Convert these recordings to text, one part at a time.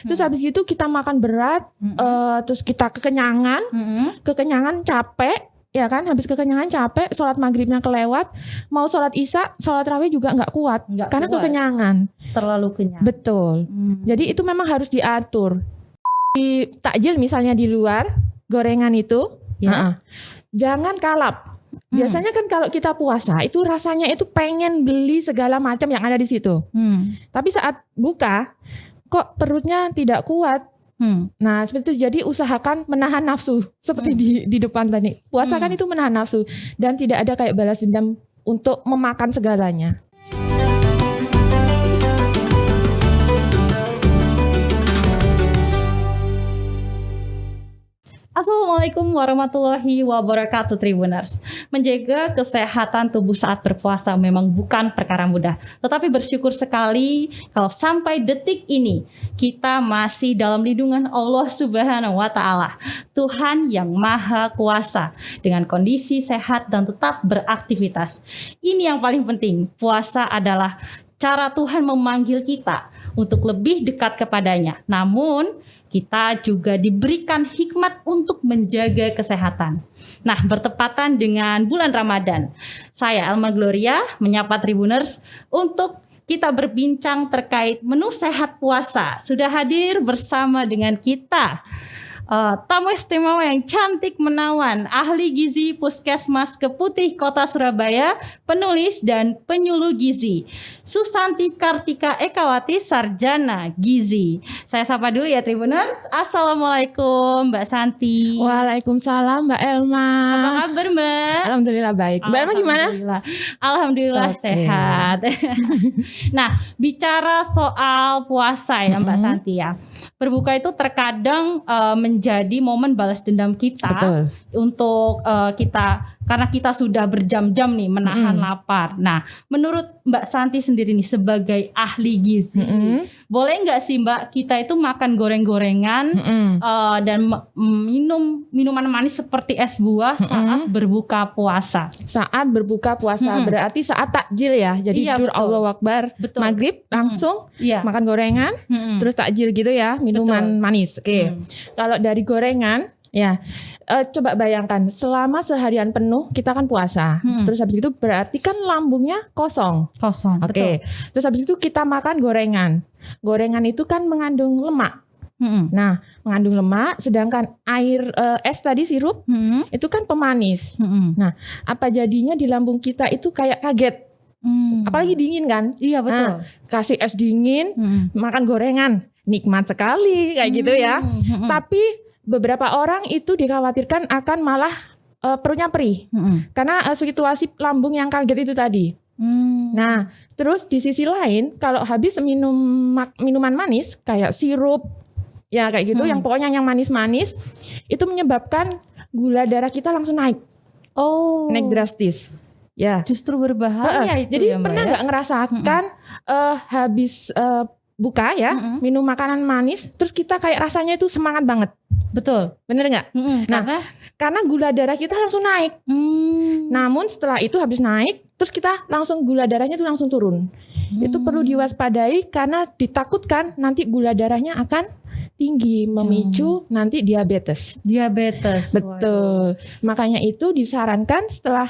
terus habis itu kita makan berat, terus kita kekenyangan capek. Ya kan, habis kekenyangan capek, sholat maghribnya kelewat, mau sholat isya, sholat rawih juga nggak kuat, karena kekenyangan. Terlalu kenyang. Betul. Jadi itu memang harus diatur. Di takjil misalnya di luar, gorengan itu, jangan kalap. Biasanya kan kalau kita puasa, itu rasanya itu pengen beli segala macam yang ada di situ. Tapi saat buka, kok perutnya tidak kuat. Nah seperti itu, jadi usahakan menahan nafsu seperti di depan tadi. Puasa kan itu menahan nafsu dan tidak ada kayak balas dendam untuk memakan segalanya. Assalamualaikum warahmatullahi wabarakatuh Tribuners. Menjaga kesehatan tubuh saat berpuasa memang bukan perkara mudah. Tetapi bersyukur sekali kalau sampai detik ini kita masih dalam lindungan Allah Subhanahu wa Ta'ala, Tuhan yang Maha Kuasa, dengan kondisi sehat dan tetap beraktivitas. Ini yang paling penting. Puasa adalah cara Tuhan memanggil kita untuk lebih dekat kepadanya. Namun kita juga diberikan hikmat untuk menjaga kesehatan. Nah, bertepatan dengan bulan Ramadan, saya Alma Gloria menyapa Tribuners untuk kita berbincang terkait menu sehat puasa. Sudah hadir bersama dengan kita tamu istimewa yang cantik menawan, ahli gizi Puskesmas Keputih Kota Surabaya, penulis dan penyuluh gizi, Susanti Kartika Ekawati, Sarjana Gizi. Saya sapa dulu ya Tribuners. Assalamualaikum Mbak Santi. Waalaikumsalam Mbak Elma. Apa kabar Mbak? Alhamdulillah baik. Mbak Elma gimana? Alhamdulillah sehat. Nah, bicara soal puasa ya Mbak Santi ya. Berbuka itu terkadang menjadi momen balas dendam kita. Betul. Untuk kita, karena kita sudah berjam-jam nih menahan lapar. Nah, menurut Mbak Santi sendiri nih sebagai ahli gizi, boleh nggak sih Mbak kita itu makan goreng-gorengan dan minum minuman manis seperti es buah saat berbuka puasa? Saat berbuka puasa berarti saat takjil ya. Jadi Allahu Akbar, maghrib langsung makan gorengan, terus takjil gitu ya, minuman manis. Oke. Kalau dari gorengan ya, coba bayangkan selama seharian penuh kita kan puasa, terus habis itu berarti kan lambungnya kosong. Oke. Terus habis itu kita makan gorengan. Gorengan itu kan mengandung lemak. Nah, mengandung lemak, sedangkan air es tadi sirup itu kan pemanis. Nah, apa jadinya di lambung kita itu kayak kaget. Apalagi dingin kan? Iya betul. Nah, kasih es dingin, makan gorengan, nikmat sekali kayak gitu ya. Tapi beberapa orang itu dikhawatirkan akan malah perutnya perih karena situasi lambung yang kaget itu tadi. Nah, terus di sisi lain kalau habis minuman manis kayak sirup ya kayak gitu, yang pokoknya yang manis-manis itu menyebabkan gula darah kita langsung naik. Naik drastis. Ya. Justru berbahaya itu. Jadi ya, pernah nggak ngerasakan habis buka ya, minum makanan manis, terus kita kayak rasanya itu semangat banget. Betul, bener nggak? Nah, karena gula darah kita langsung naik. Namun setelah itu habis naik, terus kita langsung gula darahnya itu langsung turun. Itu perlu diwaspadai karena ditakutkan nanti gula darahnya akan tinggi, memicu nanti diabetes. Betul. Makanya itu disarankan setelah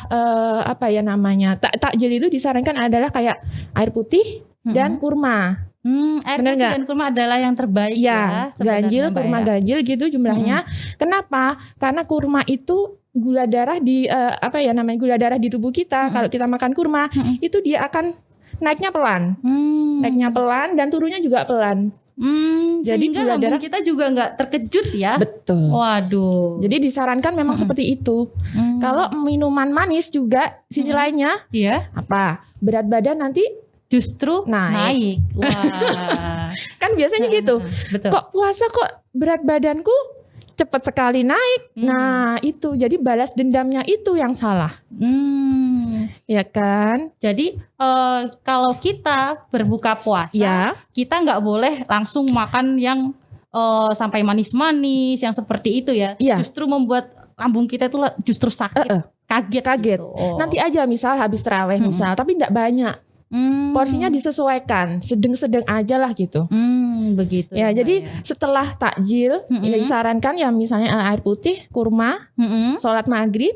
takjil itu disarankan adalah kayak air putih dan kurma. Air putih dan kurma adalah yang terbaik ya. Ganjil, kurma ganjil gitu jumlahnya. Kenapa? Karena kurma itu gula darah di gula darah di tubuh kita. Kalau kita makan kurma itu dia akan naiknya pelan. Naiknya pelan dan turunnya juga pelan. Jadi gula darah kita juga nggak terkejut ya. Betul. Waduh. Jadi disarankan memang seperti itu. Kalau minuman manis juga sisi lainnya, berat badan nanti justru naik. Wah. Kan biasanya gitu. Betul. Kok puasa kok berat badanku cepat sekali naik. Nah itu jadi balas dendamnya itu yang salah. Ya kan. Jadi kalau kita berbuka puasa, kita nggak boleh langsung makan yang sampai manis-manis yang seperti itu ya. Justru membuat lambung kita itu justru sakit, kaget. Gitu. Nanti aja misal habis tarawih misal, tapi nggak banyak. Porsinya disesuaikan, sedang-sedang aja lah gitu. Begitu. Ya, jadi setelah takjil, disarankan ya misalnya air putih, kurma, sholat maghrib,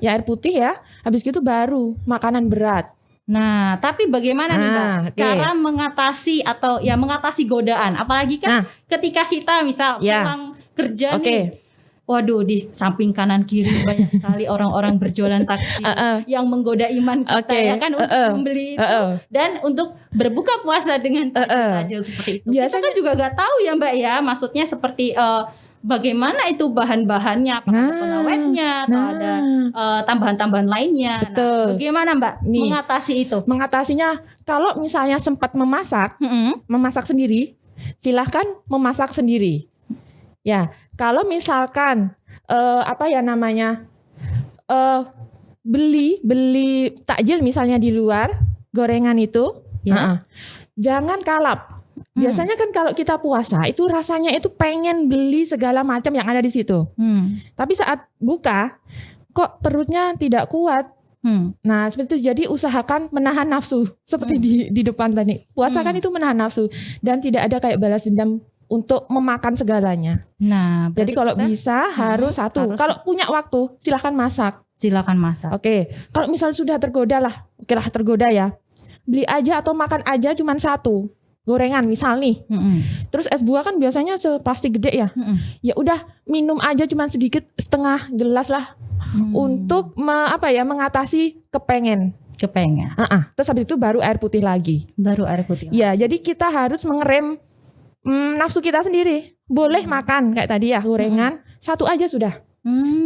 ya air putih ya. Habis gitu baru makanan berat. Nah, tapi bagaimana nih Mbak cara mengatasi atau ya mengatasi godaan, apalagi kan ketika kita misal pulang kerja nih, waduh di samping kanan kiri banyak sekali orang-orang berjualan takjil yang menggoda iman kita ya kan untuk membeli itu dan untuk berbuka puasa dengan takjil seperti itu. Biasanya, kita kan juga nggak tahu ya Mbak ya, maksudnya seperti bagaimana itu bahan-bahannya, apakah pengawetnya atau ada tambahan-tambahan lainnya. Nah, bagaimana Mbak mengatasi itu? Mengatasinya kalau misalnya sempat memasak sendiri, silahkan memasak sendiri. Ya, kalau misalkan beli takjil misalnya di luar gorengan itu, jangan kalap. Biasanya kan kalau kita puasa itu rasanya itu pengen beli segala macam yang ada di situ. Tapi saat buka kok perutnya tidak kuat. Nah seperti itu, jadi usahakan menahan nafsu seperti di depan tadi. Puasa kan itu menahan nafsu dan tidak ada kayak balas dendam untuk memakan segalanya. Nah, jadi kalau bisa harus satu. Kalau punya waktu silahkan masak. Oke. Kalau misal sudah tergoda tergoda ya. Beli aja atau makan aja cuman satu. Gorengan misal nih, terus es buah kan biasanya seplastik gede ya, ya udah minum aja cuman sedikit, setengah gelas lah, untuk mengatasi kepengen. Terus habis itu baru air putih lagi. Ya, jadi kita harus mengerem nafsu kita sendiri. Boleh makan kayak tadi ya gorengan, satu aja sudah.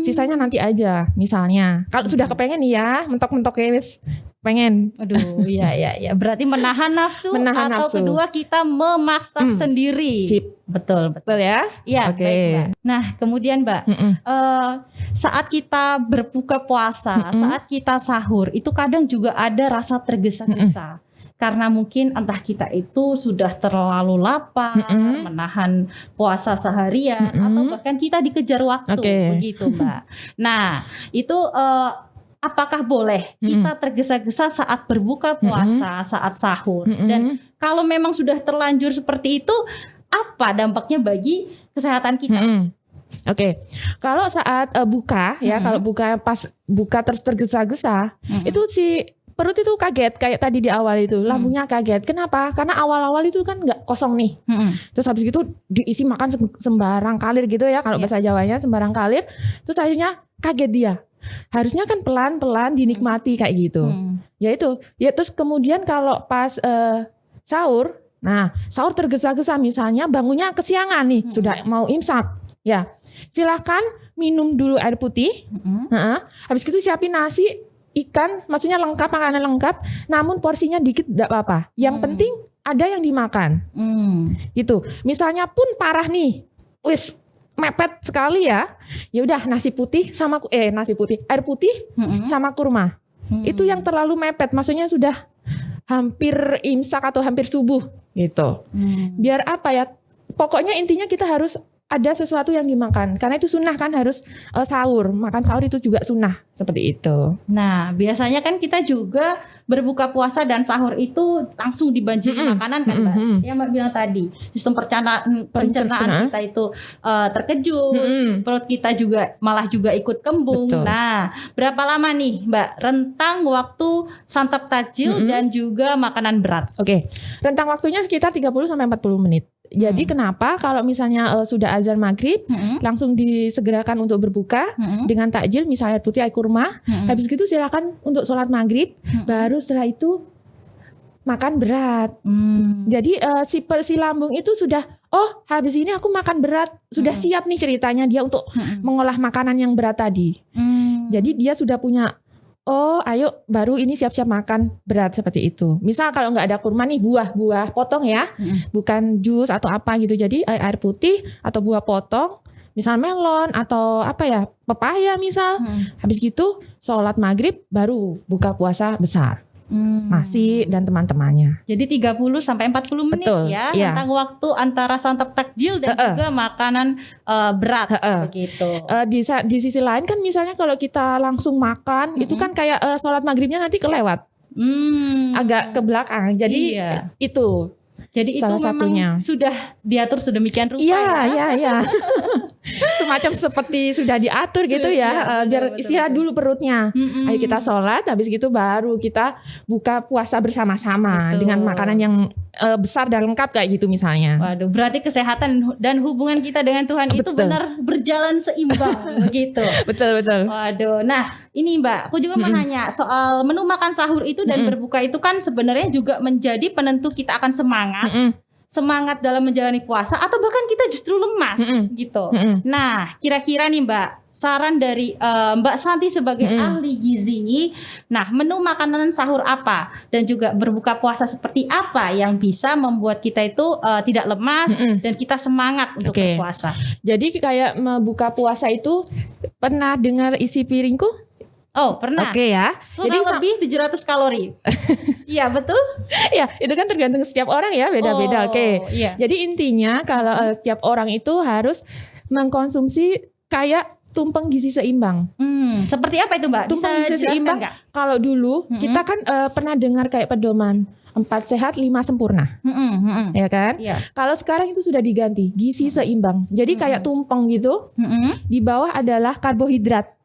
Sisanya nanti aja misalnya. Kalau sudah kepengen ya, mentok-mentok ya wis pengen. Aduh, ya. Berarti menahan nafsu atau kedua kita memasak sendiri. Sip. Betul ya. Iya, baik Mbak. Nah, kemudian Mbak, saat kita berbuka puasa, saat kita sahur, itu kadang juga ada rasa tergesa-gesa. Karena mungkin entah kita itu sudah terlalu lapar, menahan puasa seharian, atau bahkan kita dikejar waktu, begitu Mbak. Nah, itu apakah boleh kita tergesa-gesa saat berbuka puasa, saat sahur? Dan kalau memang sudah terlanjur seperti itu, apa dampaknya bagi kesehatan kita? Kalau saat buka ya, kalau pas buka terus tergesa-gesa, itu perut itu kaget kayak tadi di awal itu, lambungnya kaget. Kenapa? Karena awal-awal itu kan nggak kosong nih. Terus habis itu diisi makan sembarang kalir gitu ya, kalau bahasa Jawanya sembarang kalir. Terus akhirnya kaget dia. Harusnya kan pelan-pelan dinikmati kayak gitu. Ya itu. Ya terus kemudian kalau pas sahur, sahur tergesa-gesa misalnya bangunnya kesiangan nih, sudah mau imsak. Ya, silahkan minum dulu air putih. Habis itu siapin nasi, ikan, maksudnya lengkap, makanan lengkap, namun porsinya dikit tidak apa-apa. Yang penting ada yang dimakan. Gitu. Misalnya pun parah nih, wis mepet sekali ya. Ya udah air putih sama kurma. Itu yang terlalu mepet, maksudnya sudah hampir imsak atau hampir subuh gitu. Biar apa ya? Pokoknya intinya kita harus ada sesuatu yang dimakan, karena itu sunnah kan, harus sahur, makan sahur itu juga sunnah, seperti itu. Nah biasanya kan kita juga berbuka puasa dan sahur itu langsung dibanjiri makanan kan Mbak, yang Mbak bilang tadi, sistem pencernaan kita itu terkejut, perut kita juga malah juga ikut kembung. Nah berapa lama nih Mbak rentang waktu santap takjil dan juga makanan berat? Rentang waktunya sekitar 30-40 menit. Jadi kenapa kalau misalnya sudah azan maghrib langsung disegerakan untuk berbuka dengan takjil, misalnya air putih, air kurma, habis gitu silakan untuk sholat maghrib, baru setelah itu makan berat. Jadi si lambung itu sudah, habis ini aku makan berat, sudah siap nih ceritanya dia untuk mengolah makanan yang berat tadi. Jadi dia sudah punya, ayo baru ini siap-siap makan berat, seperti itu. Misal kalau nggak ada kurma nih, buah potong ya, bukan jus atau apa gitu. Jadi air putih atau buah potong, misal melon atau pepaya misal. Habis gitu sholat maghrib baru buka puasa besar. Nasi dan teman-temannya. Jadi 30-40 menit. Betul, ya, tentang waktu antara santap takjil dan juga makanan berat begitu. Di sisi lain kan misalnya kalau kita langsung makan itu kan kayak sholat maghribnya nanti kelewat. agak ke belakang. Jadi itu. Jadi itu memang satunya sudah diatur sedemikian rupa. Iya. Semacam seperti sudah diatur gitu ya. Biar istirahat dulu perutnya. Ayo kita sholat, habis gitu baru kita buka puasa bersama-sama dengan makanan yang besar dan lengkap kayak gitu misalnya. Waduh, berarti kesehatan dan hubungan kita dengan Tuhan itu benar berjalan seimbang begitu. Betul. Waduh, nah ini Mbak, aku juga mau nanya soal menu makan sahur itu dan berbuka itu kan sebenarnya juga menjadi penentu kita akan semangat dalam menjalani puasa atau bahkan kita justru lemas gitu. Nah, kira-kira nih Mbak, saran dari Mbak Santi sebagai ahli gizi, nah menu makanan sahur apa dan juga berbuka puasa seperti apa yang bisa membuat kita itu tidak lemas dan kita semangat untuk berpuasa. Jadi kayak buka puasa itu pernah dengar isi piringku? Oh pernah. Oke ya. Jadi lebih 700 kalori. Iya betul. Ya itu kan tergantung setiap orang ya, beda-beda. Iya. Jadi intinya kalau setiap orang itu harus mengkonsumsi kayak tumpeng gizi seimbang. Seperti apa itu Mbak? Tumpeng gizi seimbang. Kalau dulu kita kan pernah dengar kayak pedoman 4 sehat 5 sempurna. Ya kan? Kalau sekarang itu sudah diganti gizi seimbang. Jadi kayak tumpeng gitu. Di bawah adalah karbohidrat.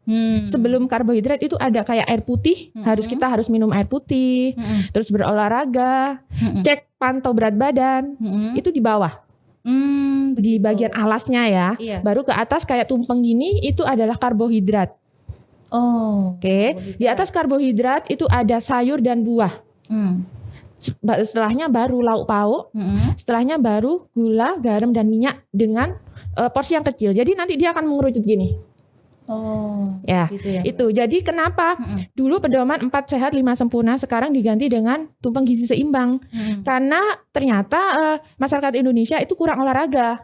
Sebelum karbohidrat itu ada kayak air putih, kita harus minum air putih, terus berolahraga, cek pantau berat badan, itu di bawah, di bagian alasnya ya, baru ke atas kayak tumpeng gini itu adalah karbohidrat. Di atas karbohidrat itu ada sayur dan buah. Setelahnya baru lauk pauk, setelahnya baru gula, garam dan minyak dengan porsi yang kecil. Jadi nanti dia akan mengerucut gini. Gitu ya. Itu. Jadi kenapa dulu pedoman 4 sehat 5 sempurna sekarang diganti dengan tumpeng gizi seimbang? Karena ternyata masyarakat Indonesia itu kurang olahraga.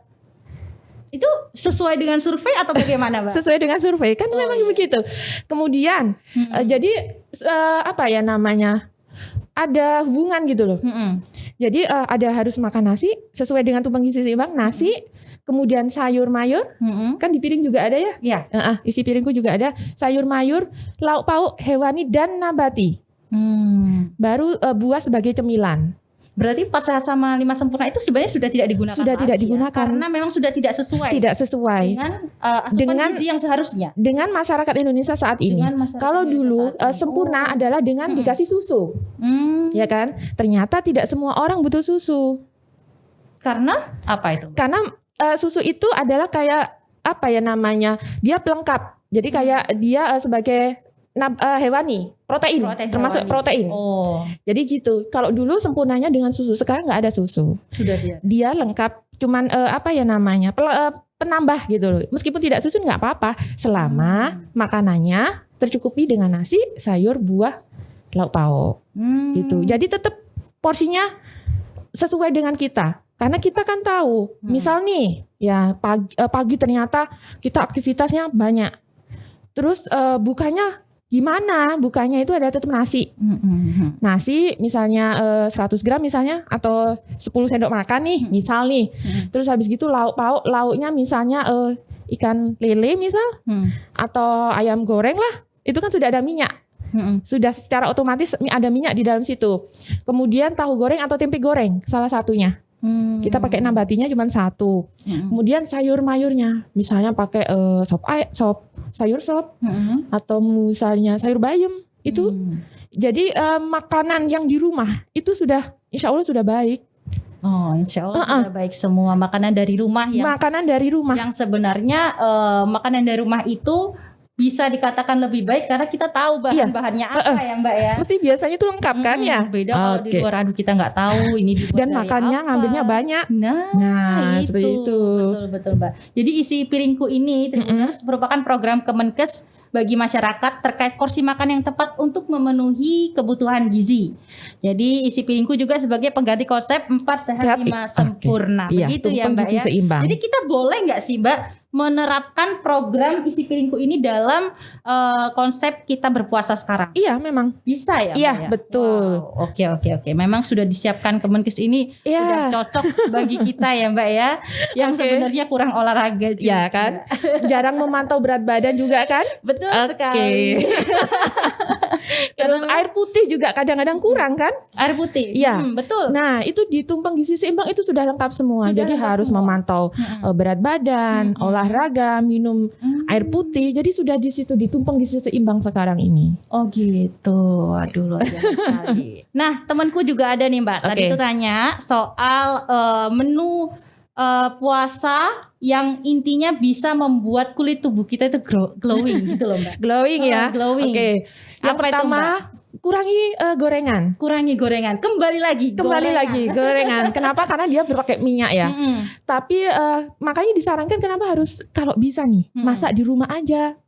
Itu sesuai dengan survei atau bagaimana, Mbak? Sesuai dengan survei kan memang begitu. Kemudian jadi apa ya namanya? Ada hubungan gitu loh. Jadi ada harus makan nasi sesuai dengan tumpeng gizi seimbang, nasi. Kemudian sayur mayur, kan di piring juga ada ya? Iya. Isi piringku juga ada sayur mayur, lauk pauk, hewani dan nabati. Baru buah sebagai cemilan. Berarti 4 sehat sama 5 sempurna itu sebenarnya sudah tidak digunakan. Sudah tidak digunakan karena memang sudah tidak sesuai. Tidak sesuai dengan gizi yang seharusnya. Dengan masyarakat Indonesia saat ini. Kalau dulu sempurna adalah dengan dikasih susu, ya kan? Ternyata tidak semua orang butuh susu. Karena apa itu? Karena susu itu adalah kayak apa ya namanya? Dia pelengkap. Jadi kayak dia sebagai hewani, protein termasuk hewani. Protein. Jadi gitu. Kalau dulu sempurnanya dengan susu, sekarang nggak ada susu. Sudah dia lengkap. Cuman apa ya namanya? Penambah gitu loh. Meskipun tidak susu nggak apa-apa, selama makanannya tercukupi dengan nasi, sayur, buah, lauk pauk. Gitu. Jadi tetap porsinya sesuai dengan kita. Karena kita kan tahu, misal nih, ya pagi ternyata kita aktivitasnya banyak. Terus bukanya gimana? Bukanya itu ada tetap nasi. Nasi misalnya 100 gram misalnya, atau 10 sendok makan nih, misal nih. Terus habis gitu lauk pauk, lauknya misalnya ikan lele misal, atau ayam goreng lah. Itu kan sudah ada minyak. Sudah secara otomatis ada minyak di dalam situ. Kemudian tahu goreng atau tempe goreng, salah satunya. Kita pakai nabatinya cuma 1. Kemudian sayur mayurnya, misalnya pakai sayur sop, atau misalnya sayur bayam itu. Jadi makanan yang di rumah itu sudah, insya Allah sudah baik. Insya Allah sudah baik semua makanan dari rumah yang sebenarnya makanan dari rumah itu bisa dikatakan lebih baik karena kita tahu bahan-bahannya apa ya Mbak ya. Mesti biasanya itu lengkap kan ya. Beda kalau di luar kita nggak tahu ini dibuat dan makannya apa. Ngambilnya banyak. Nah seperti itu. Betul Mbak. Jadi isi piringku ini merupakan program Kemenkes bagi masyarakat terkait porsi makan yang tepat untuk memenuhi kebutuhan gizi. Jadi isi piringku juga sebagai pengganti konsep 4 sehat 5 sempurna. Begitu ya Mbak ya. Seimbang. Jadi kita boleh nggak sih Mbak menerapkan program isi piringku ini dalam konsep kita berpuasa sekarang? Iya memang. Bisa ya? Iya betul. Wow. Oke. Memang sudah disiapkan Kemenkes ini sudah cocok bagi kita ya Mbak ya. Yang sebenarnya kurang olahraga juga. Ya kan. Jarang memantau berat badan juga kan? Betul sekali. Terus air putih juga kadang-kadang kurang kan? Air putih. Iya. Betul. Nah, itu ditumpang gizi seimbang itu sudah lengkap semua. Sudah jadi lengkap harus semua. memantau berat badan, olahraga, minum air putih. Jadi sudah di situ ditumpang gizi seimbang sekarang ini. Oh gitu. Aduh, luar biasa sekali. Nah, temanku juga ada nih Mbak. Tadi itu tanya soal menu puasa yang intinya bisa membuat kulit tubuh kita itu glowing gitu loh Mbak. Glowing ya. Glowing. Oke. Yang pertama kurangi gorengan. Kurangi gorengan. Kembali lagi gorengan. Kenapa? Karena dia berpakai minyak ya. Tapi makanya disarankan kenapa harus kalau bisa nih masak di rumah aja.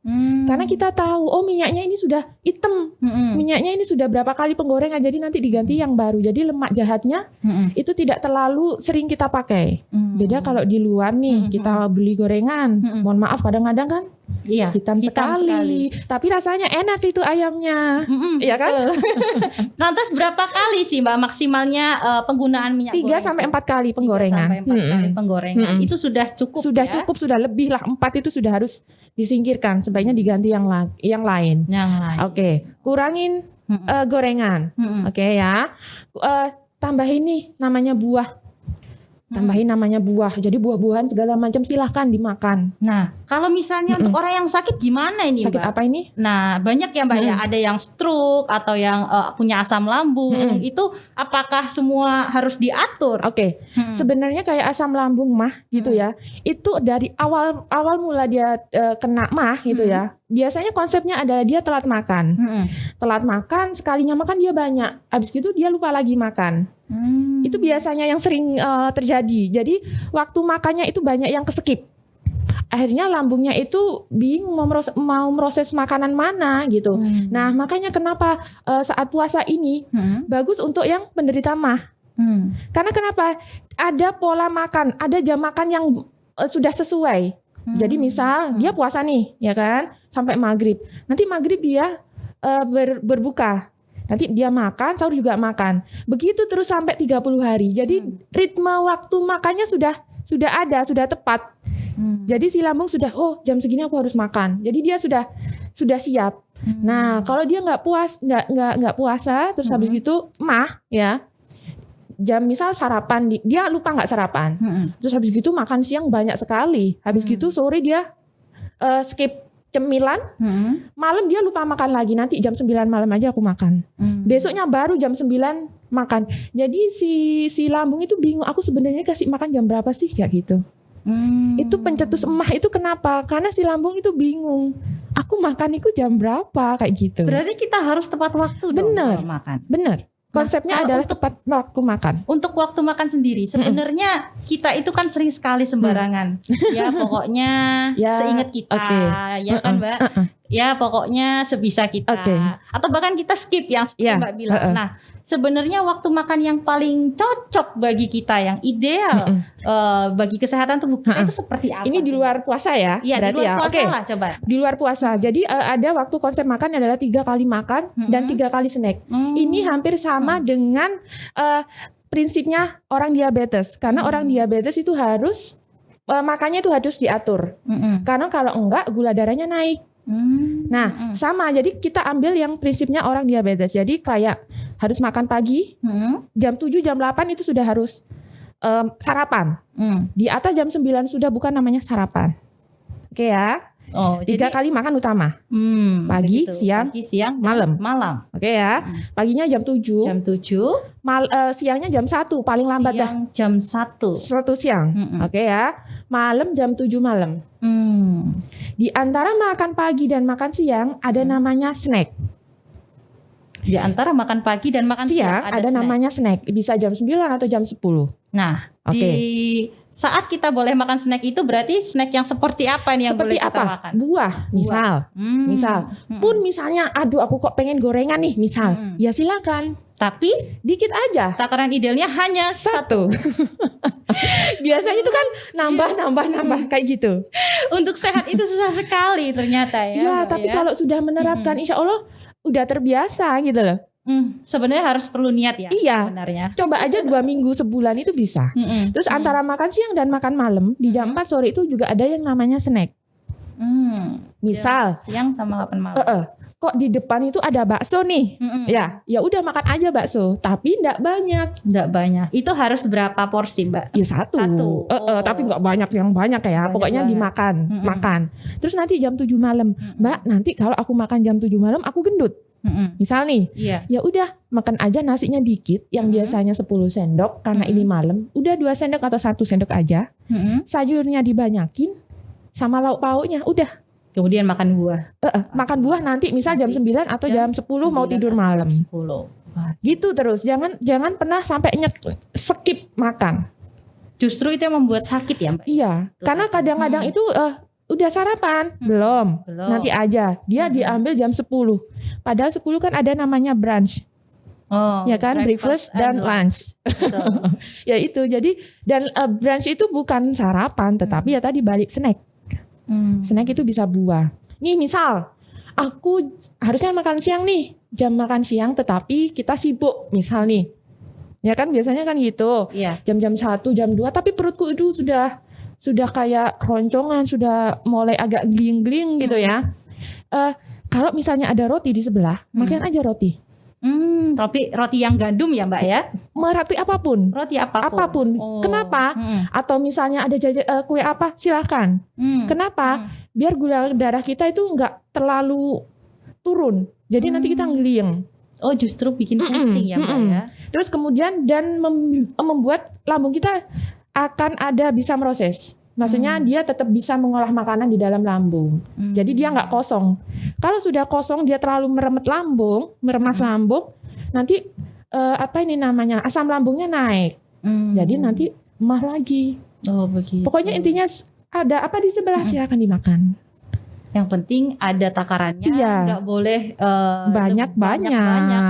Karena kita tahu minyaknya ini sudah hitam. Minyaknya ini sudah berapa kali penggorengan, jadi nanti diganti yang baru. Jadi lemak jahatnya itu tidak terlalu sering kita pakai. Beda kalau di luar nih kita beli gorengan. Mohon maaf kadang-kadang kan hitam sekali. Tapi rasanya enak itu ayamnya. Iya kan? Lantas berapa kali sih Mbak maksimalnya penggunaan minyak 3 sampai 4 kali penggorengan. 3 sampai 4 kali penggorengan. Itu sudah cukup. Sudah cukup, sudah lebih lah. 4 itu sudah harus disingkirkan. Sebaiknya diganti yang lain. Oke, kurangin gorengan. Oke ya. Tambahin nih namanya buah. Tambahin namanya buah. Jadi buah-buahan segala macam silahkan dimakan. Nah, kalau misalnya untuk orang yang sakit gimana ini Sakit Mbak? apa ini? Nah, banyak ya Mbak ya. Ada yang stroke atau yang punya asam lambung. Itu apakah semua harus diatur? Oke. Sebenarnya kayak asam lambung mah gitu ya. Itu dari awal mula dia kena mah gitu ya. Biasanya konsepnya adalah dia telat makan. Telat makan, sekalinya makan dia banyak. Habis itu dia lupa lagi makan. Itu biasanya yang sering terjadi. Jadi waktu makannya itu banyak yang keskip. Akhirnya lambungnya itu bingung mau proses makanan mana gitu. Nah makanya kenapa saat puasa ini bagus untuk yang penderita mah. Karena kenapa? Ada pola makan, ada jam makan yang sudah sesuai. Jadi misal dia puasa nih, ya kan, sampai maghrib. Nanti maghrib dia berbuka. Nanti dia makan, sahur juga makan. Begitu terus sampai 30 hari. Jadi ritme waktu makannya sudah ada, sudah tepat. Jadi si lambung sudah, jam segini aku harus makan. Jadi dia sudah siap. Nah, kalau dia nggak puasa, terus habis gitu mah ya. Jam misal sarapan, dia lupa nggak sarapan. Terus habis gitu makan siang banyak sekali. Habis gitu sore dia skip cemilan, malam dia lupa makan lagi. Nanti jam 9 malam aja aku makan. Besoknya baru jam 9 makan. Jadi si lambung itu bingung, aku sebenarnya kasih makan jam berapa sih kayak gitu. Itu pencetus emah itu kenapa? Karena si lambung itu bingung. Aku makan itu jam berapa kayak gitu. Berarti kita harus tepat waktu dong makan. Bener. Konsepnya adalah tepat waktu makan. Untuk waktu makan sendiri, sebenarnya kita itu kan sering sekali sembarangan. Ya pokoknya seingat kita, ya kan Mbak? Ya pokoknya sebisa kita. Atau bahkan kita skip yang seperti Mbak bilang. Nah, sebenarnya waktu makan yang paling cocok bagi kita, yang ideal bagi kesehatan tubuh kita itu seperti apa? Ini di luar puasa ya? Iya, di luar puasa lah coba. Di luar puasa. Jadi ada waktu konsep makan adalah 3 kali makan dan 3 kali snack. Ini hampir sama dengan prinsipnya orang diabetes. Karena orang diabetes itu harus makannya itu harus diatur. Karena kalau enggak gula darahnya naik. Nah, sama. Jadi kita ambil yang prinsipnya orang diabetes. Jadi kayak harus makan pagi, jam 7, jam 8 itu sudah harus sarapan. Di atas jam 9 sudah bukan namanya sarapan. Oke ya. 3 kali makan utama. Pagi, siang, malam. Oke ya. Paginya jam 7. Siangnya jam 1 paling lambat dah. Jam 1 siang. Oke ya. Malam jam 7 malam. Di antara makan pagi dan makan siang ada namanya snack. Di antara makan pagi dan makan siang ada namanya snack. Bisa jam 9 atau jam 10. Nah, di saat kita boleh makan snack itu berarti snack yang seperti apa nih yang boleh kita makan? Buah, misal. Pun misalnya, aduh aku kok pengen gorengan nih, misal. Ya silakan. Tapi dikit aja. Takaran idealnya hanya 1. Biasanya itu kan nambah kayak gitu. Untuk sehat itu susah sekali ternyata ya. Ya, tapi kalau sudah menerapkan insya Allah udah terbiasa gitu loh. Sebenarnya harus perlu niat ya. Iya. Sebenarnya. Coba aja 2 minggu sebulan itu bisa. Terus antara makan siang dan makan malam di jam 4 sore itu juga ada yang namanya snack. Misal siang sama 8 malam. kok di depan itu ada bakso nih. Ya udah makan aja bakso, tapi enggak banyak. Itu harus berapa porsi, Mbak? Ya satu. Tapi enggak banyak yang banyak ya. Pokoknya dimakan, makan. Terus nanti jam 7 malam, Mbak, nanti kalau aku makan jam 7 malam aku gendut. Misal nih, ya udah makan aja nasinya dikit, yang biasanya 10 sendok karena ini malam, udah 2 sendok atau 1 sendok aja. Sayurnya dibanyakin sama lauk pauknya, udah. Kemudian makan buah. Makan buah nanti misal jam 9 atau jam 10 mau tidur malam. 10. Gitu terus, jangan pernah sampai skip makan. Justru itu yang membuat sakit ya, Mbak? Iya, karena kadang-kadang itu udah sarapan? Belum. Nanti aja. Dia diambil jam 10. Padahal 10 kan ada namanya brunch. Ya kan, breakfast dan lunch. Ya itu. Jadi dan brunch itu bukan sarapan, tetapi ya tadi balik snack. Snack itu bisa buah. Nih misal, aku harusnya makan siang nih. Jam makan siang tetapi kita sibuk misal nih. Ya kan biasanya kan gitu. Jam-jam 1, jam 2 tapi perutku itu sudah kayak keroncongan, sudah mulai agak gling-gling gitu ya. Kalau misalnya ada roti di sebelah, makan aja roti. Tapi roti yang gandum ya, Mbak ya? Roti apapun. Roti apapun. Kenapa? Atau misalnya ada kue apa, silakan. Kenapa? Biar gula darah kita itu nggak terlalu turun. Jadi nanti kita ngeling. Oh, justru bikin pusing ya, Mbak ya? Terus kemudian dan membuat lambung kita akan ada bisa meroses. Maksudnya dia tetap bisa mengolah makanan di dalam lambung. Jadi dia nggak kosong. Kalau sudah kosong dia terlalu meremas lambung, nanti asam lambungnya naik. Jadi nanti emah lagi. Oh begitu. Pokoknya intinya ada apa di sebelah silakan dimakan. Yang penting ada takarannya, nggak boleh banyak,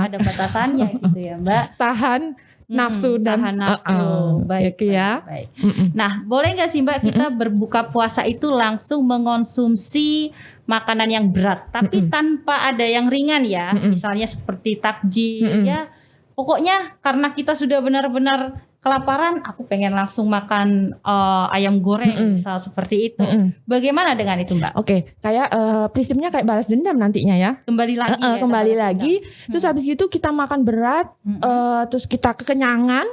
ada batasannya gitu ya, Mbak. Tahan nafsu dan baik. Nah, boleh nggak sih Mbak kita berbuka puasa itu langsung mengonsumsi makanan yang berat, tapi tanpa ada yang ringan ya, misalnya seperti takjil ya. Pokoknya karena kita sudah benar-benar kelaparan, aku pengen langsung makan ayam goreng misal seperti itu. Bagaimana dengan itu, Mbak? Oke, kayak prinsipnya kayak balas dendam nantinya ya. Kembali lagi. Kembali lagi. Terus habis itu kita makan berat, terus kita kekenyangan,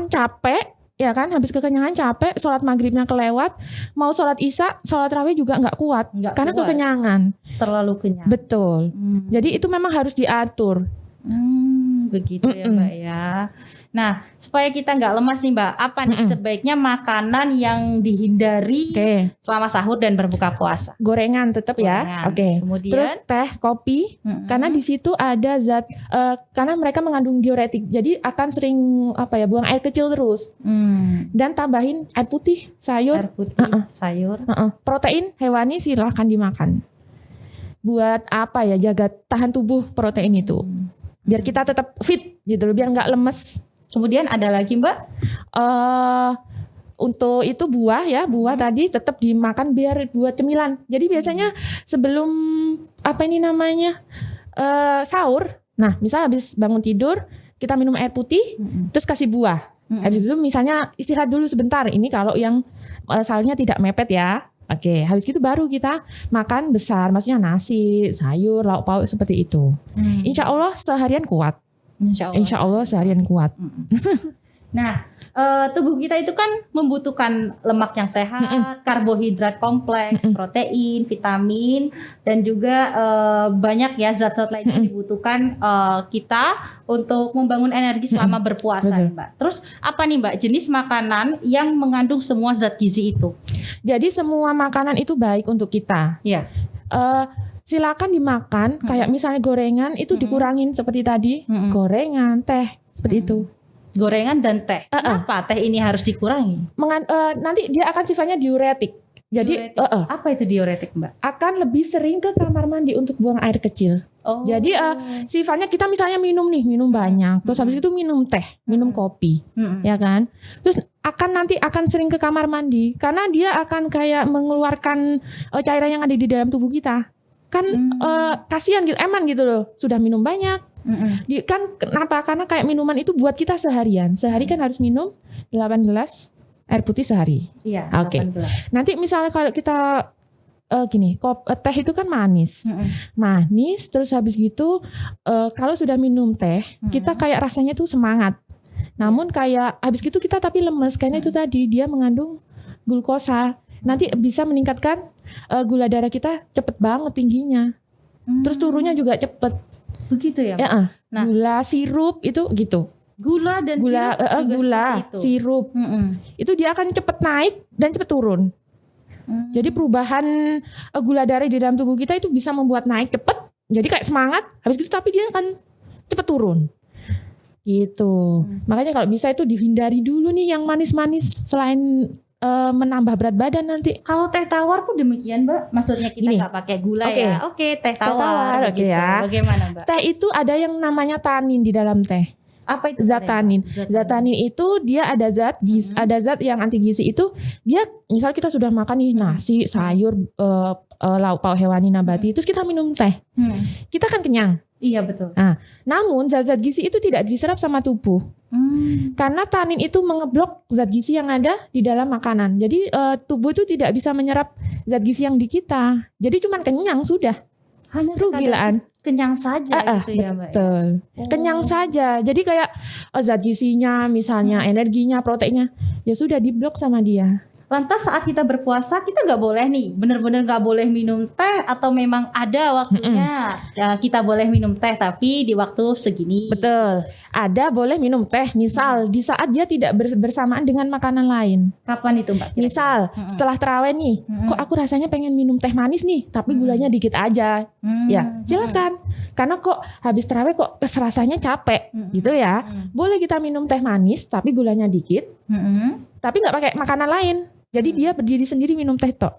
capek, ya kan? Habis kekenyangan capek, sholat maghribnya kelewat, mau sholat isya, sholat rawih juga nggak kuat, karena kekenyangan. Terlalu kenyang. Betul. Jadi itu memang harus diatur. Begitu ya, Mbak ya. Nah, supaya kita nggak lemas nih, Mbak, apa nih sebaiknya makanan yang dihindari selama sahur dan berbuka puasa? Gorengan tetap ya. Kemudian terus teh, kopi, karena di situ ada zat, karena mereka mengandung diuretik, jadi akan sering buang air kecil terus. Dan tambahin air putih, sayur. Protein hewani silahkan dimakan. Buat jaga tahan tubuh protein itu. Biar kita tetap fit gitu loh, biar nggak lemes. Kemudian ada lagi, Mbak? Untuk itu buah tadi tetap dimakan biar buat cemilan. Jadi biasanya sebelum sahur. Nah, misal habis bangun tidur kita minum air putih, terus kasih buah. Habis itu misalnya istirahat dulu sebentar. Ini kalau yang sahurnya tidak mepet ya. Habis itu baru kita makan besar, maksudnya nasi, sayur, lauk pauk seperti itu. Insya Allah seharian kuat. Insya Allah seharian kuat. Nah, tubuh kita itu kan membutuhkan lemak yang sehat, karbohidrat kompleks, protein, vitamin, dan juga banyak ya zat-zat lain yang dibutuhkan kita untuk membangun energi selama berpuasa, Mbak. Terus apa nih, Mbak, jenis makanan yang mengandung semua zat gizi itu? Jadi semua makanan itu baik untuk kita. Iya. Silakan dimakan, kayak misalnya gorengan itu dikurangin seperti tadi, gorengan, teh, seperti itu. Gorengan dan teh. Kenapa teh ini harus dikurangi? Nanti dia akan sifatnya diuretik. Jadi apa itu diuretik, Mbak? Akan lebih sering ke kamar mandi untuk buang air kecil. Jadi sifatnya kita misalnya minum banyak, terus habis itu minum teh, minum kopi, ya kan? Terus akan sering ke kamar mandi karena dia akan kayak mengeluarkan cairan yang ada di dalam tubuh kita. Kan kasihan gitu, eman gitu loh, sudah minum banyak. Kan kenapa? Karena kayak minuman itu buat kita seharian. Sehari kan harus minum 8 gelas air putih sehari. Iya, Nanti misalnya kalau kita gini, teh itu kan manis. Manis, terus habis gitu kalau sudah minum teh, kita kayak rasanya tuh semangat. Namun kayak habis gitu kita tapi lemes karena itu tadi dia mengandung glukosa. Nanti bisa meningkatkan gula darah kita cepet banget tingginya. Terus turunnya juga cepet. Begitu ya? Ya, gula sirup itu gitu. Gula dan sirup itu dia akan cepet naik dan cepet turun. Jadi perubahan gula darah di dalam tubuh kita itu bisa membuat naik cepet, jadi kayak semangat, habis itu tapi dia akan cepet turun gitu. Makanya kalau bisa itu dihindari dulu nih yang manis-manis selain menambah berat badan nanti. Kalau teh tawar pun demikian, Mbak. Maksudnya kita nggak pakai gula ya. Oke, teh tawar gitu. Ya. Bagaimana, Mbak? Teh itu ada yang namanya tanin di dalam teh. Apa itu? Zat tanin. Zat tanin itu dia ada zat gizi, ada zat yang anti gizi itu dia misal kita sudah makan nih nasi, sayur, lauk pauk hewani nabati, terus kita minum teh. Kita kan kenyang. Iya betul. Nah, namun zat-zat gizi itu tidak diserap sama tubuh. Karena tanin itu mengeblok zat gizi yang ada di dalam makanan. Jadi tubuh itu tidak bisa menyerap zat gizi yang di kita. Jadi cuman kenyang sudah. Hanya gilaan. Kenyang saja gitu ya, Mbak. Betul. Kenyang saja. Jadi kayak zat gizinya misalnya energinya, proteinnya ya sudah diblok sama dia. Lantas saat kita berpuasa kita nggak boleh nih, benar-benar nggak boleh minum teh atau memang ada waktunya ya kita boleh minum teh tapi di waktu segini. Betul. Ada boleh minum teh misal di saat dia tidak bersamaan dengan makanan lain. Kapan itu Mbak? Kira-kira? Misal setelah tarawih nih, kok aku rasanya pengen minum teh manis nih tapi gulanya dikit aja. Ya silakan. Karena kok habis tarawih kok rasanya capek gitu ya. Boleh kita minum teh manis tapi gulanya dikit. Tapi nggak pakai makanan lain. Jadi dia berdiri sendiri minum teh tok.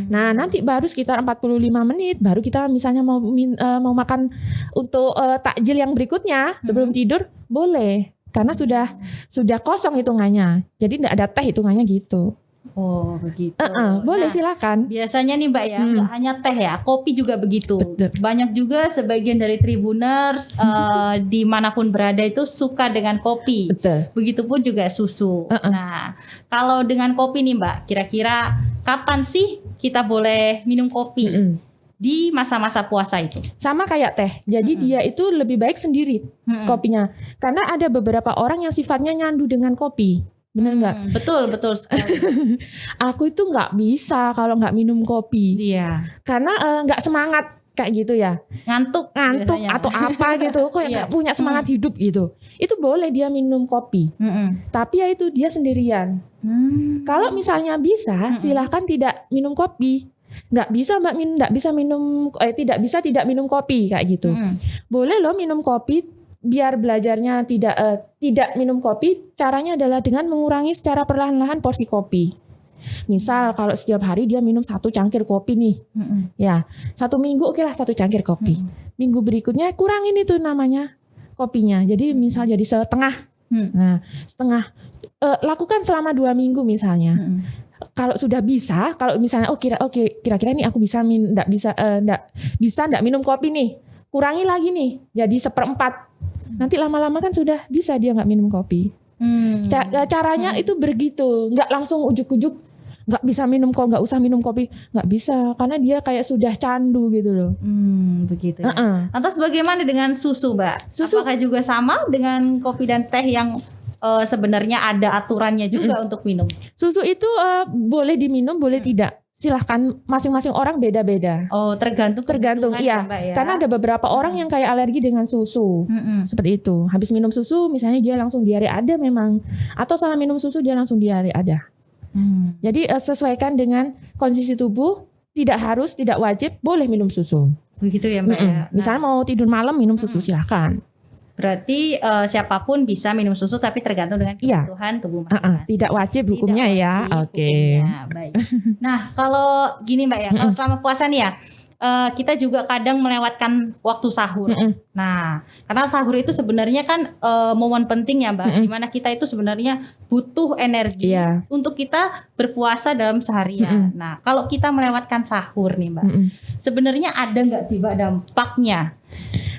Nah nanti baru sekitar 45 menit baru kita misalnya mau makan untuk takjil yang berikutnya sebelum tidur boleh. Karena sudah kosong hitungannya. Jadi tidak ada teh hitungannya gitu. Oh begitu. Boleh silakan. Biasanya nih Mbak ya, nggak hanya teh ya, kopi juga begitu. Betul. Banyak juga sebagian dari Tribuners dimanapun berada itu suka dengan kopi. Betul. Begitupun juga susu. Nah, kalau dengan kopi nih Mbak, kira-kira kapan sih kita boleh minum kopi? Di masa-masa puasa itu. Sama kayak teh. Jadi dia itu lebih baik sendiri kopinya. Karena ada beberapa orang yang sifatnya nyandu dengan kopi. Bener nggak? Betul sekali. Aku itu nggak bisa kalau nggak minum kopi. Iya. Karena nggak semangat kayak gitu ya. Ngantuk biasanya. Atau apa gitu. Kok nggak punya semangat hidup gitu. Itu boleh dia minum kopi. Tapi ya itu dia sendirian. Kalau misalnya bisa, silahkan tidak minum kopi. Nggak bisa Mbak tidak bisa tidak minum kopi kayak gitu. Boleh loh minum kopi. Biar belajarnya tidak minum kopi, caranya adalah dengan mengurangi secara perlahan-lahan porsi kopi. Misal kalau setiap hari dia minum 1 cangkir kopi nih, ya 1 minggu oke lah 1 cangkir kopi. Minggu berikutnya kurangin itu namanya kopinya. Jadi misal jadi setengah, nah setengah. Lakukan selama 2 minggu misalnya. Kalau sudah bisa, kalau misalnya kira-kira nih aku bisa nggak minum kopi nih, kurangi lagi nih jadi 1/4. Nanti lama-lama kan sudah bisa dia nggak minum kopi. Caranya itu begitu, nggak langsung ujuk-ujuk nggak bisa minum nggak usah minum kopi, nggak bisa karena dia kayak sudah candu gitu loh. Begitu. Ya. Lantas bagaimana dengan susu, Mbak? Apakah juga sama dengan kopi dan teh yang sebenarnya ada aturannya juga untuk minum? Susu itu boleh diminum, boleh tidak. Silahkan, masing-masing orang beda-beda. Oh, tergantung iya. Mbak, ya? Karena ada beberapa orang yang kayak alergi dengan susu, seperti itu. Habis minum susu, misalnya dia langsung diare ada memang, atau salah minum susu dia langsung diare ada. Jadi sesuaikan dengan kondisi tubuh, tidak harus, tidak wajib, boleh minum susu. Begitu ya Mbak ya. Misalnya mau tidur malam minum susu silahkan. Berarti siapapun bisa minum susu tapi tergantung dengan kebutuhan tubuh masing-masing. Tidak wajib hukumnya ya. Oke. Baik. Nah kalau gini Mbak ya, kalau selama puasa nih ya, kita juga kadang melewatkan waktu sahur. Nah karena sahur itu sebenarnya kan momen penting ya Mbak, dimana kita itu sebenarnya butuh energi untuk kita berpuasa dalam seharian. Nah kalau kita melewatkan sahur nih Mbak, sebenarnya ada nggak sih Mbak dampaknya?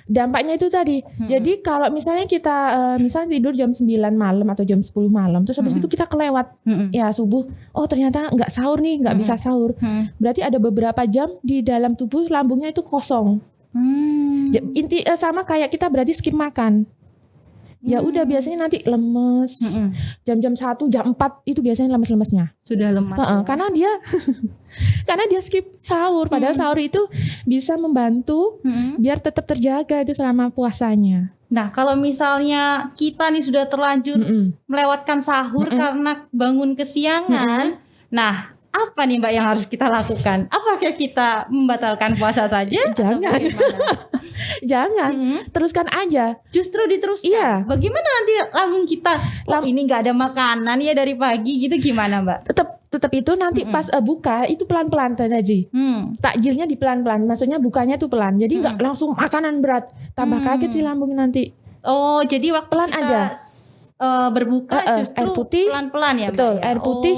dampaknya itu tadi. Jadi kalau misalnya kita misalnya tidur jam 9 malam atau jam 10 malam, terus habis itu kita kelewat ya subuh, oh ternyata nggak sahur nih, nggak bisa sahur. Berarti ada beberapa jam di dalam tubuh lambungnya itu kosong. Inti sama kayak kita berarti skip makan. Ya udah biasanya nanti lemes. Jam-jam 1, jam 4 itu biasanya lemes-lemesnya. Sudah lemas. Ya? Karena dia skip sahur. Padahal sahur itu bisa membantu biar tetap terjaga itu selama puasanya. Nah, kalau misalnya kita nih sudah terlanjur melewatkan sahur karena bangun kesiangan. Nah, apa nih Mbak yang harus kita lakukan? Apakah kita membatalkan puasa saja? Jangan. Jangan, teruskan aja. Justru diteruskan. Iya. Bagaimana nanti lambung kita? Ini nggak ada makanan ya dari pagi gitu, gimana Mbak? Tetap itu nanti pas buka itu pelan-pelan tadi. Takjilnya di pelan-pelan. Maksudnya bukanya tuh pelan. Jadi nggak langsung makanan berat. Tambah kaget sih lambung nanti. Oh, jadi waktu pelan kita aja. Berbuka justru air putih, pelan-pelan ya Mbak? Betul, ya? air putih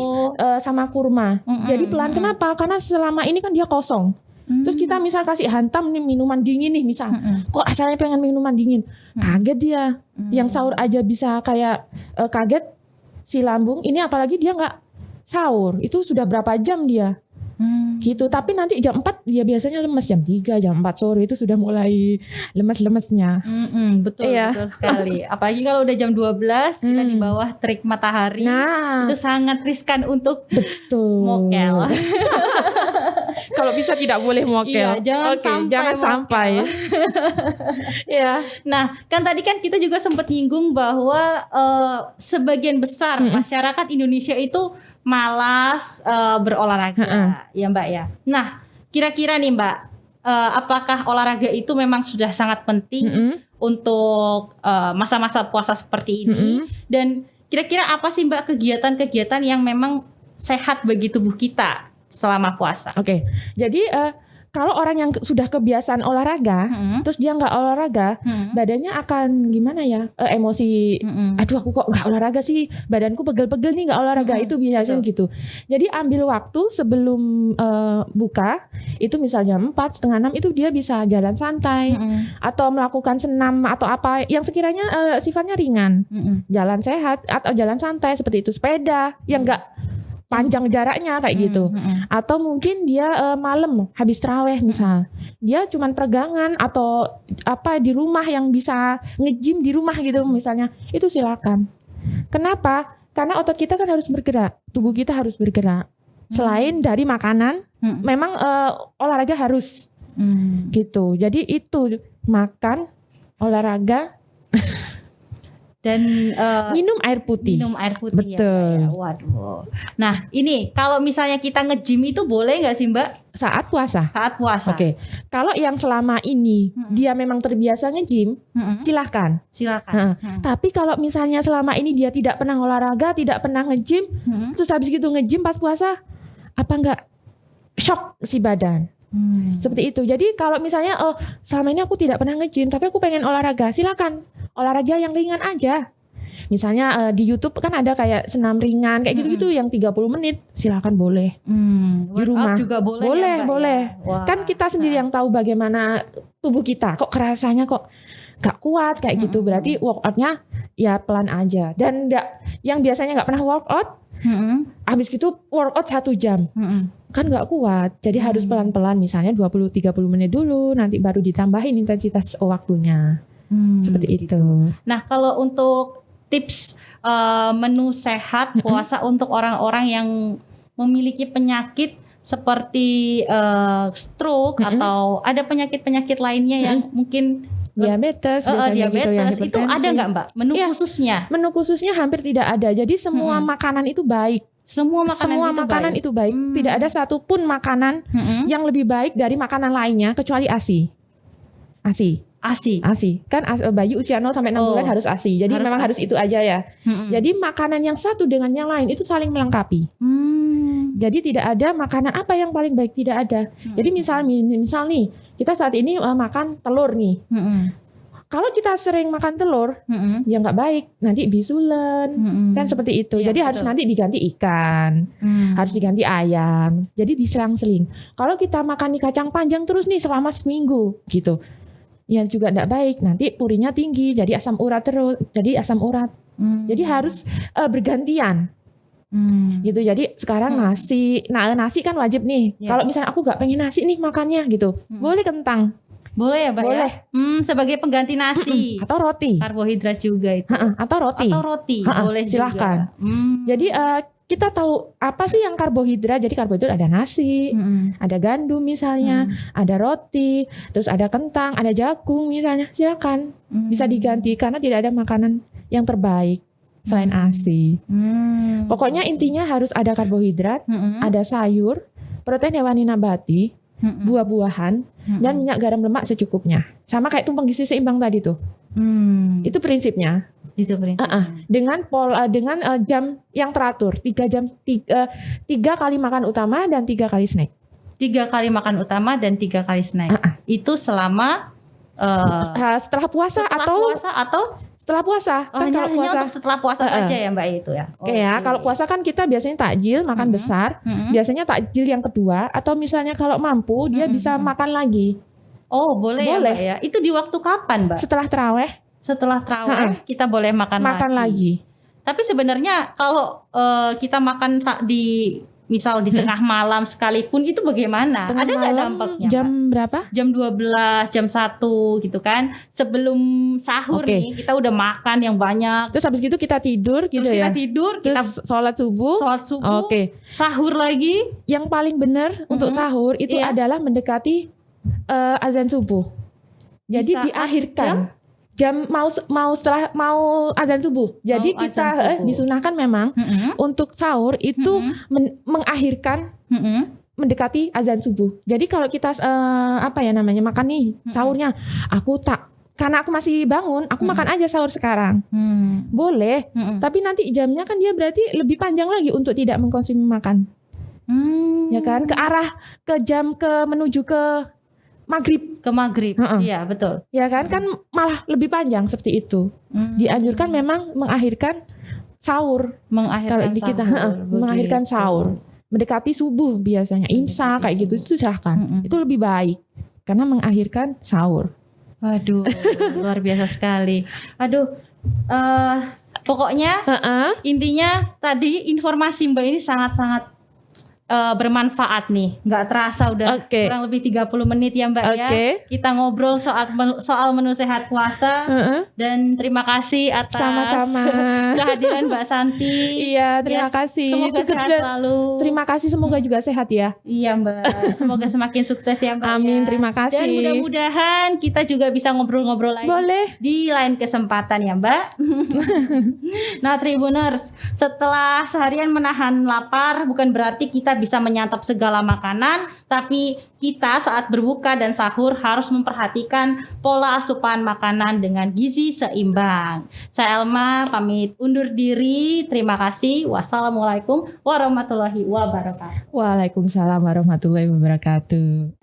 sama kurma. Jadi pelan. Kenapa? Karena selama ini kan dia kosong. Terus kita misal kasih hantam nih minuman dingin nih misal. Kok asalnya pengen minuman dingin? Kaget dia. Yang sahur aja bisa kayak kaget si lambung. Ini apalagi dia nggak sahur. Itu sudah berapa jam dia? Gitu. Tapi nanti jam 4 dia biasanya lemes. Jam 3, jam 4 sore itu sudah mulai lemes-lemesnya. Betul, betul sekali. Apalagi kalau udah jam 12 kita di bawah terik matahari. Itu sangat riskan untuk mokel. Kalau bisa tidak boleh mokel. Iya, jangan sampai. Ya. Nah, kan tadi kan kita juga sempat nyinggung bahwa sebagian besar masyarakat Indonesia itu malas berolahraga, ya Mbak ya. Nah, kira-kira nih Mbak, apakah olahraga itu memang sudah sangat penting untuk masa-masa puasa seperti ini? Dan kira-kira apa sih Mbak kegiatan-kegiatan yang memang sehat bagi tubuh kita selama puasa? Oke. Jadi kalau orang yang sudah kebiasaan olahraga, terus dia nggak olahraga, badannya akan gimana ya? Emosi. Aduh, aku kok nggak olahraga sih? Badanku pegel-pegel nih nggak olahraga. Itu biasanya gitu. Jadi ambil waktu sebelum buka, itu misalnya 4, setengah 6 itu dia bisa jalan santai atau melakukan senam atau apa yang sekiranya sifatnya ringan, jalan sehat atau jalan santai seperti itu, sepeda yang nggak panjang jaraknya kayak gitu. Atau mungkin dia malam habis tarawih misal. Dia cuman peregangan atau apa di rumah yang bisa nge-gym di rumah gitu misalnya. Itu silakan. Kenapa? Karena otot kita kan harus bergerak. Tubuh kita harus bergerak. Selain dari makanan, memang olahraga harus. Gitu. Jadi itu makan, olahraga, dan minum air putih. Betul. Ya. Waduh. Nah, ini kalau misalnya kita nge-gym itu boleh nggak sih Mbak? Saat puasa. Oke. Kalau yang selama ini dia memang terbiasa nge-gym, silahkan. Tapi kalau misalnya selama ini dia tidak pernah olahraga, tidak pernah nge-gym, terus habis gitu nge-gym pas puasa, apa enggak shock si badan? Seperti itu. Jadi kalau misalnya selama ini aku tidak pernah nge-gym tapi aku pengen olahraga, silakan olahraga yang ringan aja. Misalnya di YouTube kan ada kayak senam ringan kayak gitu-gitu yang 30 menit, silakan boleh. Di rumah juga boleh. Boleh. Ya? Kan kita sendiri yang tahu bagaimana tubuh kita. Kok kerasanya kok gak kuat kayak gitu. Berarti workoutnya ya pelan aja. Dan yang biasanya gak pernah workout, habis gitu workout 1 jam. Kan gak kuat. Jadi harus pelan-pelan, misalnya 20-30 menit dulu, nanti baru ditambahin intensitas waktunya. Seperti itu. Nah, kalau untuk tips menu sehat puasa untuk orang-orang yang memiliki penyakit seperti stroke atau ada penyakit-penyakit lainnya yang mungkin diabetes, diabetes gitu, itu ada nggak Mbak menu khususnya? Menu khususnya hampir tidak ada. Jadi semua makanan itu baik. Semua makanan itu baik. Tidak ada satupun makanan yang lebih baik dari makanan lainnya kecuali ASI. Kan bayi usia 0 sampai 6 bulan harus ASI. Jadi memang harus itu aja ya. Jadi makanan yang satu dengan yang lain itu saling melengkapi. Jadi tidak ada makanan apa yang paling baik, tidak ada. Jadi misal nih kita saat ini makan telur nih. Kalau kita sering makan telur, ya nggak baik. Nanti bisulen, kan seperti itu. Ya, jadi harus nanti diganti ikan, harus diganti ayam. Jadi diselang-seling. Kalau kita makan nih kacang panjang terus nih selama seminggu, gitu. ya juga tidak baik. Nanti purinya tinggi, jadi asam urat terus, jadi asam urat. Jadi harus bergantian. Gitu. Jadi sekarang nasi kan wajib nih. Kalau misalnya aku nggak pengen nasi nih makannya gitu, boleh kentang. Boleh ya, Mbak? Boleh. Ya? Sebagai pengganti nasi. Atau roti. Karbohidrat juga itu. Atau roti. Boleh silahkan. Juga. Jadi kita tahu apa sih yang karbohidrat. Jadi karbohidrat ada nasi, ada gandum misalnya, ada roti, terus ada kentang, ada jagung misalnya. Silakan. Bisa diganti karena tidak ada makanan yang terbaik selain ASI. Pokoknya intinya harus ada karbohidrat, ada sayur, protein hewani nabati, buah-buahan, dan minyak garam lemak secukupnya. Sama kayak tumpeng gizi seimbang tadi tuh. Itu prinsipnya. Dengan jam yang teratur, 3 kali makan utama dan 3 kali snack. 3 kali makan utama dan 3 kali snack. Itu selama setelah puasa atau setelah puasa. Kan hanya kalau puasa untuk setelah puasa saja ya Mbak itu ya. Oke ya, kalau puasa kan kita biasanya takjil makan besar, biasanya takjil yang kedua atau misalnya kalau mampu dia bisa makan lagi. Oh boleh ya Mbak ya. Itu di waktu kapan Mbak? Setelah terawih. Setelah terawih kita boleh makan lagi. Tapi sebenarnya kalau kita makan misal di tengah malam sekalipun itu bagaimana? Tengah ada nggak dampaknya? Jam berapa? Jam 12, jam 1 gitu kan. Sebelum sahur nih kita udah makan yang banyak. Terus habis gitu kita tidur gitu ya. Kita tidur, kita sholat subuh. Sahur lagi. Yang paling benar untuk sahur itu adalah mendekati azan subuh. Jadi diakhirkan jam mau azan subuh. Jadi kita disunahkan memang untuk sahur itu mengakhirkan mendekati azan subuh. Jadi kalau kita makan nih sahurnya, karena aku masih bangun, aku makan aja sahur sekarang. Boleh, tapi nanti jamnya kan dia berarti lebih panjang lagi untuk tidak mengkonsumsi makan. Ya kan, menuju ke maghrib. Iya betul. Ya kan malah lebih panjang seperti itu. Dianjurkan memang mengakhirkan sahur. Mengakhirkan sahur. Mendekati subuh biasanya, imsak kayak gitu itu silahkan. Itu lebih baik karena mengakhirkan sahur. Waduh, luar biasa sekali. Pokoknya intinya tadi informasi Mbak ini sangat-sangat bermanfaat nih. Nggak terasa udah kurang lebih 30 menit ya Mbak ya. Kita ngobrol soal menu sehat puasa. Dan terima kasih atas kehadiran Mbak Santi. Iya, terima kasih. Semoga sehat selalu. Terima kasih, semoga juga sehat ya. Iya Mbak. Semoga semakin sukses ya Mbak. Amin, terima kasih. Dan mudah-mudahan kita juga bisa ngobrol-ngobrol lagi. Boleh. Di lain kesempatan ya Mbak. Nah Tribuners, setelah seharian menahan lapar bukan berarti kita bisa menyantap segala makanan, tapi kita saat berbuka dan sahur harus memperhatikan pola asupan makanan dengan gizi seimbang. Saya Elma pamit undur diri. Terima kasih. Wassalamualaikum warahmatullahi wabarakatuh. Waalaikumsalam warahmatullahi wabarakatuh.